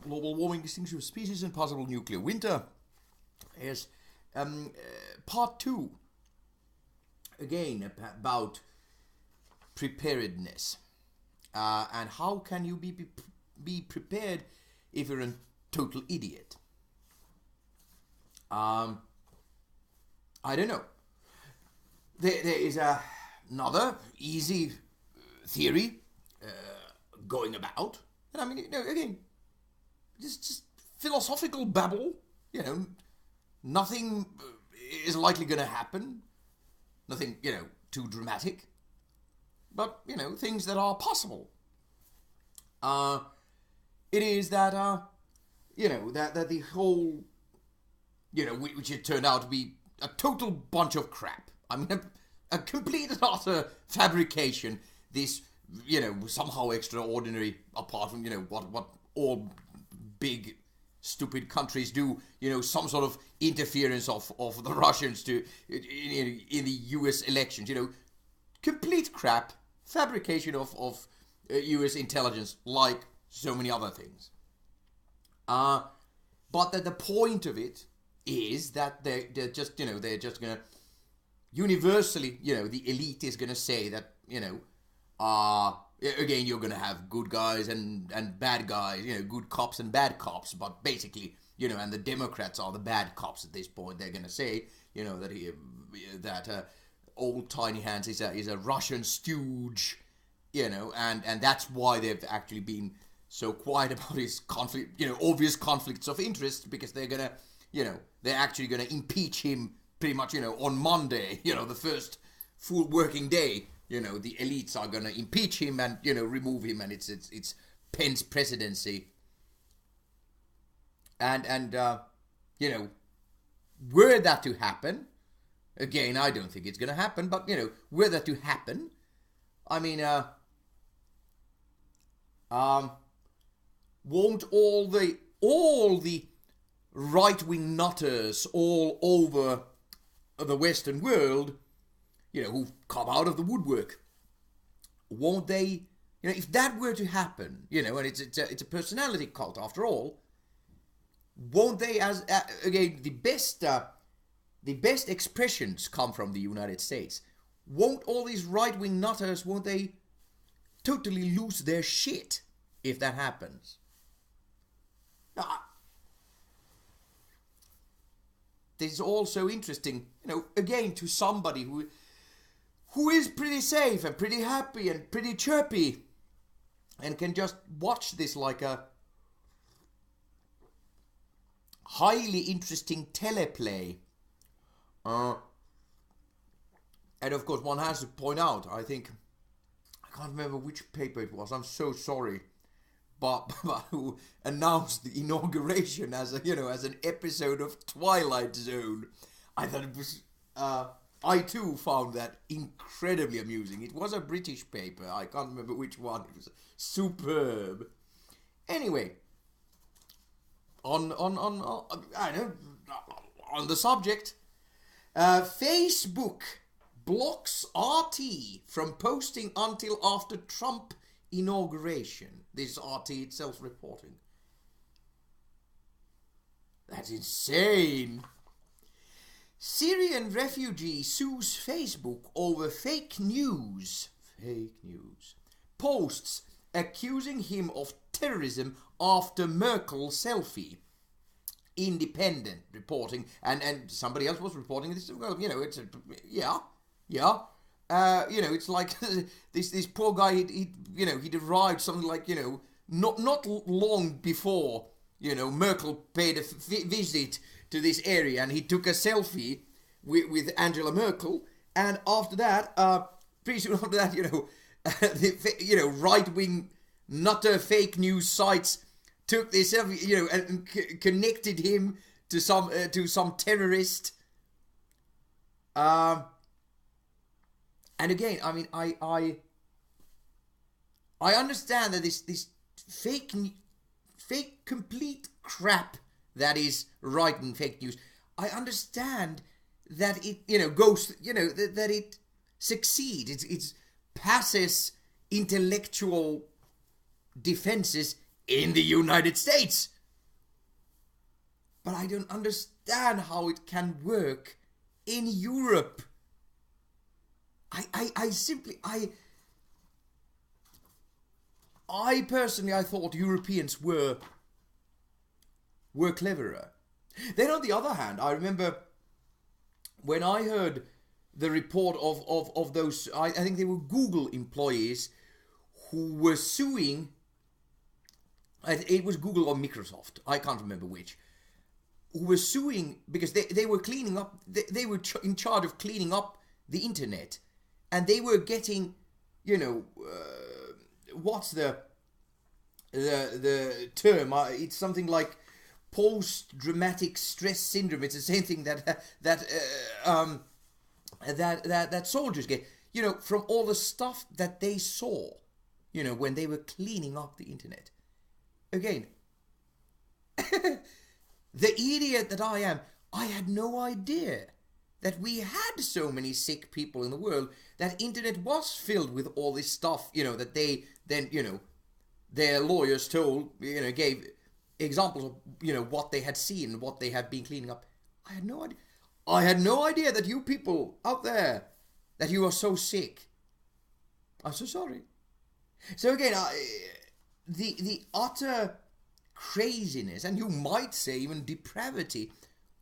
global warming, extinction of species, and possible nuclear winter is part 2. Again, about preparedness. And how can you be prepared if you're a total idiot? I don't know. There is another easy theory going about. And I mean, again, just philosophical babble. Nothing is likely going to happen. Nothing, too dramatic. But, things that are possible. It is that, that the whole, which it turned out to be a total bunch of crap. I mean, a complete and utter fabrication. This, somehow extraordinary, apart from, what all big stupid countries do, some sort of interference of the Russians in the US elections, complete crap, fabrication of US intelligence, like so many other things. But that the point of it is that they're just gonna universally, the elite is gonna say that, again, you're gonna have good guys and bad guys, good cops and bad cops, but basically, and the Democrats are the bad cops at this point. They're gonna say, that old Tiny Hands is a Russian stooge, and that's why they've actually been so quiet about his conflict, obvious conflicts of interest, because they're gonna, they're actually gonna impeach him pretty much, on Monday, the first full working day. The elites are gonna impeach him and, remove him, and it's Pence presidency. And were that to happen, again, I don't think it's gonna happen, but, were that to happen, I mean, won't all the right-wing nutters all over the Western world, who've come out of the woodwork, won't they, if that were to happen, and it's a personality cult after all, won't they, as again, the best expressions come from the United States, won't all these right-wing nutters, won't they totally lose their shit if that happens? Now, this is also interesting, again, to somebody who is pretty safe and pretty happy and pretty chirpy and can just watch this like a highly interesting teleplay. And of course, one has to point out, I think, I can't remember which paper it was, I'm so sorry, but who announced the inauguration as as an episode of Twilight Zone. I thought it was, I too found that incredibly amusing. It was a British paper, I can't remember which one, it was superb. Anyway, on the subject, Facebook blocks RT from posting until after Trump inauguration. This is RT itself reporting. That's insane. Syrian refugee sues Facebook over fake news. Fake news. Posts accusing him of terrorism after Merkel selfie. Independent reporting, and somebody else was reporting this. Well, it's it's like this poor guy. He'd arrived something like not long before Merkel paid a visit to this area, and he took a selfie with Angela Merkel, and after that, pretty soon after that, the right-wing nutter fake news sites took this selfie, and connected him to some terrorist. And again, I mean, I understand that this fake complete crap that is writing fake news. I understand that it goes that it succeeds. It passes intellectual defenses in the United States. But I don't understand how it can work in Europe. I personally, I thought Europeans were cleverer. Then on the other hand, I remember when I heard the report of those, I think they were Google employees who were suing, it was Google or Microsoft, I can't remember which, who were suing because they were cleaning up, they were in charge of cleaning up the internet, and they were getting, you know, what's the term? It's something like post-traumatic stress syndrome. It's the same thing that soldiers get, you know, from all the stuff that they saw, you know, when they were cleaning up the internet. Again, the idiot that I am, I had no idea that we had so many sick people in the world, that internet was filled with all this stuff, you know, that they then, you know, their lawyers told, you know, gave examples of, you know, what they had seen, what they had been cleaning up. I had no idea. I had no idea that you people out there, that you are so sick. I'm so sorry. So again, the utter craziness, and you might say even depravity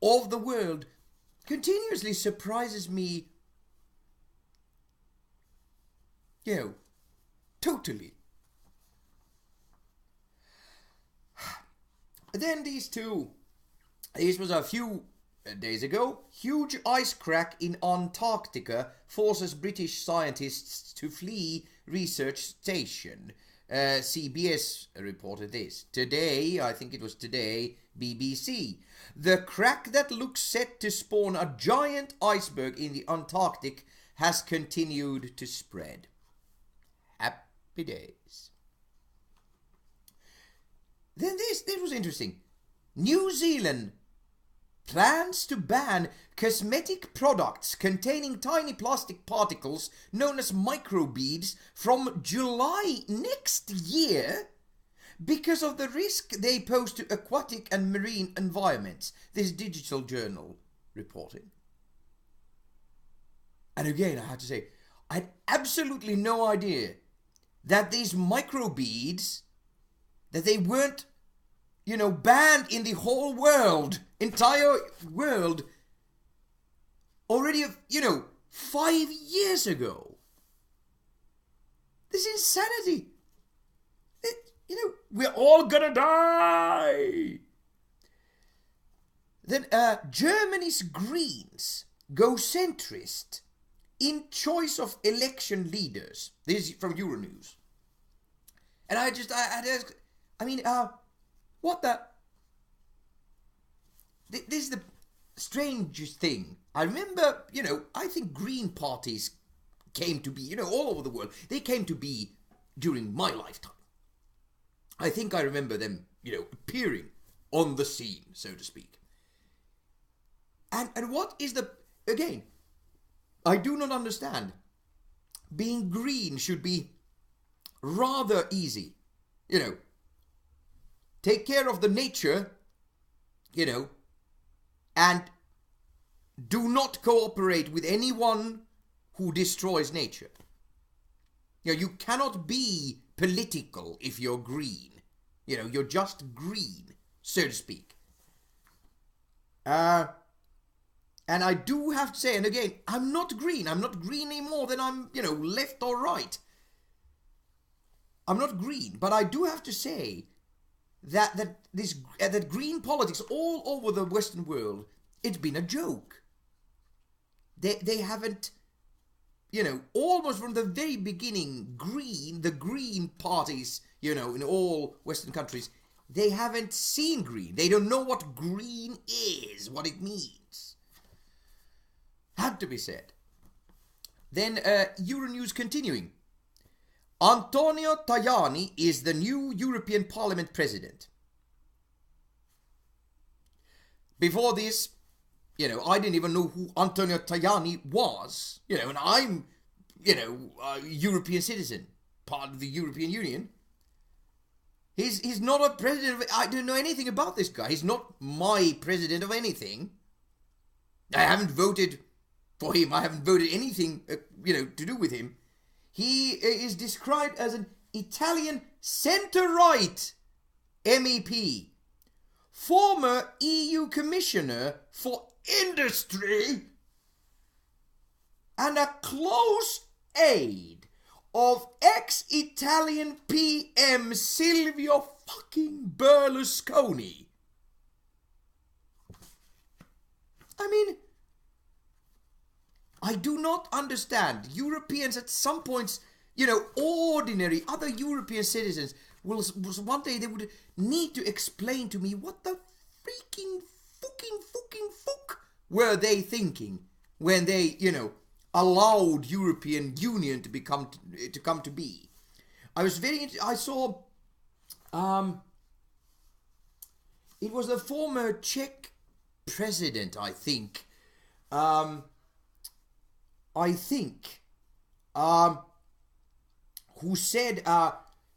of the world continuously surprises me, you know, totally. Then this was a few days ago. Huge ice crack in Antarctica forces British scientists to flee research station. CBS reported this. Today, I think it was today, BBC. The crack that looks set to spawn a giant iceberg in the Antarctic has continued to spread. Happy days. Then this was interesting. New Zealand plans to ban cosmetic products containing tiny plastic particles known as microbeads from July next year because of the risk they pose to aquatic and marine environments, this digital journal reported. And again, I have to say, I had absolutely no idea that these microbeads, that they weren't, you know, banned in the whole world, entire world, already, you know, 5 years ago. This is insanity. You know, we're all gonna die. Then Germany's Greens go centrist in choice of election leaders. This is from Euronews. And I mean, what the? This is the strangest thing. I remember, you know, I think Green parties came to be, you know, all over the world. They came to be during my lifetime. I think I remember them, you know, appearing on the scene, so to speak. And what is the, again, I do not understand. Being green should be rather easy, you know. Take care of the nature, you know, and do not cooperate with anyone who destroys nature. You know, you cannot be political if you're green. You know, you're just green, so to speak. And I do have to say, and again, I'm not green. I'm not green any more than I'm, you know, left or right. I'm not green, but I do have to say that green politics all over the Western world, it's been a joke. They haven't, you know, almost from the very beginning, the green parties, you know, in all Western countries, they haven't seen green. They don't know what green is, what it means. Had to be said. Then Euronews continuing. Antonio Tajani is the new European Parliament president. Before this, you know, I didn't even know who Antonio Tajani was, you know, and I'm, you know, a European citizen, part of the European Union. He's not a president of... I don't know anything about this guy. He's not my president of anything. I haven't voted for him. I haven't voted anything, to do with him. He is described as an Italian centre-right MEP, former EU Commissioner for Industry, and a close aide of ex-Italian PM Silvio fucking Berlusconi. I mean, I do not understand. Europeans at some points, ordinary other European citizens will one day they would need to explain to me what the freaking fuck were they thinking when they, allowed European Union to come to be. I saw it was the former Czech president, I think, who said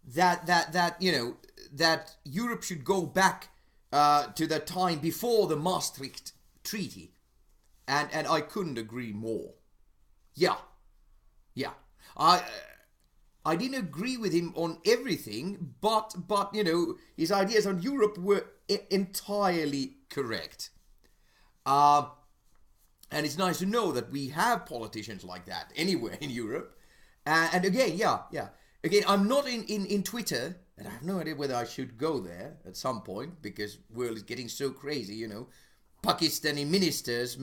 that Europe should go back to the time before the Maastricht Treaty, and I couldn't agree more. Yeah. I didn't agree with him on everything, but his ideas on Europe were entirely correct. And it's nice to know that we have politicians like that anywhere in Europe. And again, Again, I'm not in Twitter, and I have no idea whether I should go there at some point, because the world is getting so crazy, Pakistani ministers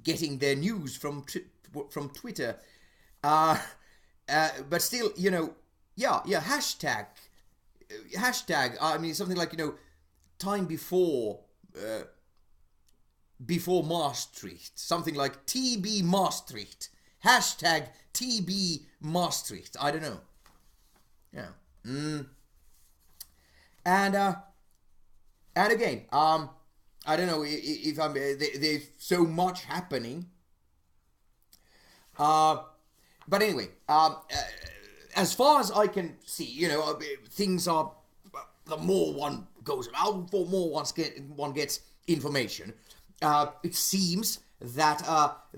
getting their news from Twitter. But still, hashtag, I mean, something like, time before Maastricht, something like TB Maastricht, hashtag TB Maastricht, I don't know. Yeah. And again, I don't know if there's so much happening. But anyway, as far as I can see, things are, the more one goes out, the more one gets information. It seems that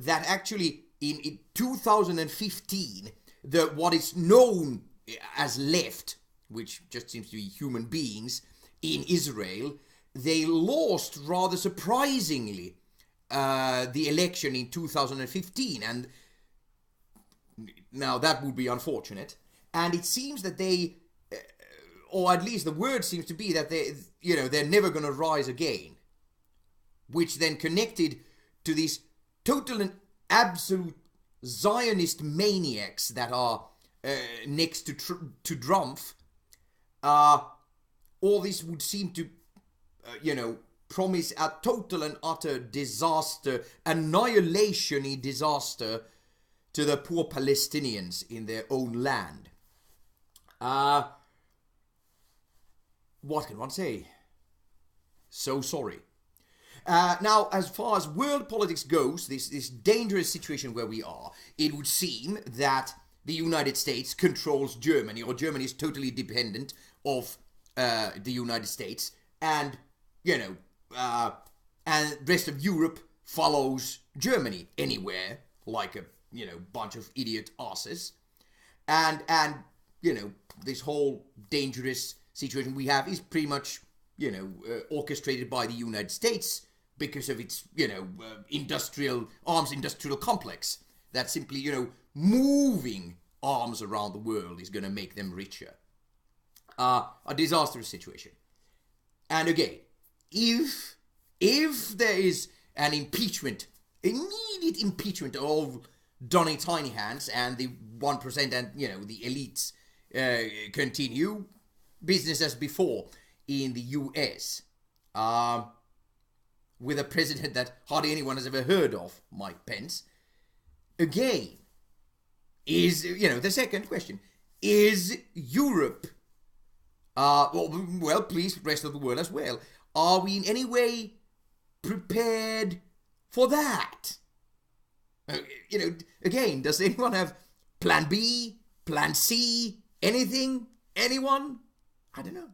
actually in 2015, what is known as left, which just seems to be human beings in Israel, they lost rather surprisingly the election in 2015, and now that would be unfortunate. And it seems that they, or at least the word seems to be that they're never going to rise again, which then connected to these total and absolute Zionist maniacs that are next to Trump. All this would seem to, promise a total and utter disaster, annihilation-y disaster to the poor Palestinians in their own land. What can one say? So sorry. Now, as far as world politics goes, this dangerous situation where we are, it would seem that the United States controls Germany, or Germany is totally dependent of the United States, and, and rest of Europe follows Germany anywhere, like a, bunch of idiot asses. And this whole dangerous situation we have is pretty much, orchestrated by the United States, because of its, arms industrial complex, that simply, moving arms around the world is going to make them richer. A disastrous situation. And again, if there is an impeachment, immediate impeachment of Donny Tiny Hands and the 1% and, the elites continue business as before in the US, with a president that hardly anyone has ever heard of, Mike Pence, again, is, the second question, is Europe, well, please, rest of the world as well, are we in any way prepared for that? Again, does anyone have plan B, plan C, anything? Anyone? I don't know.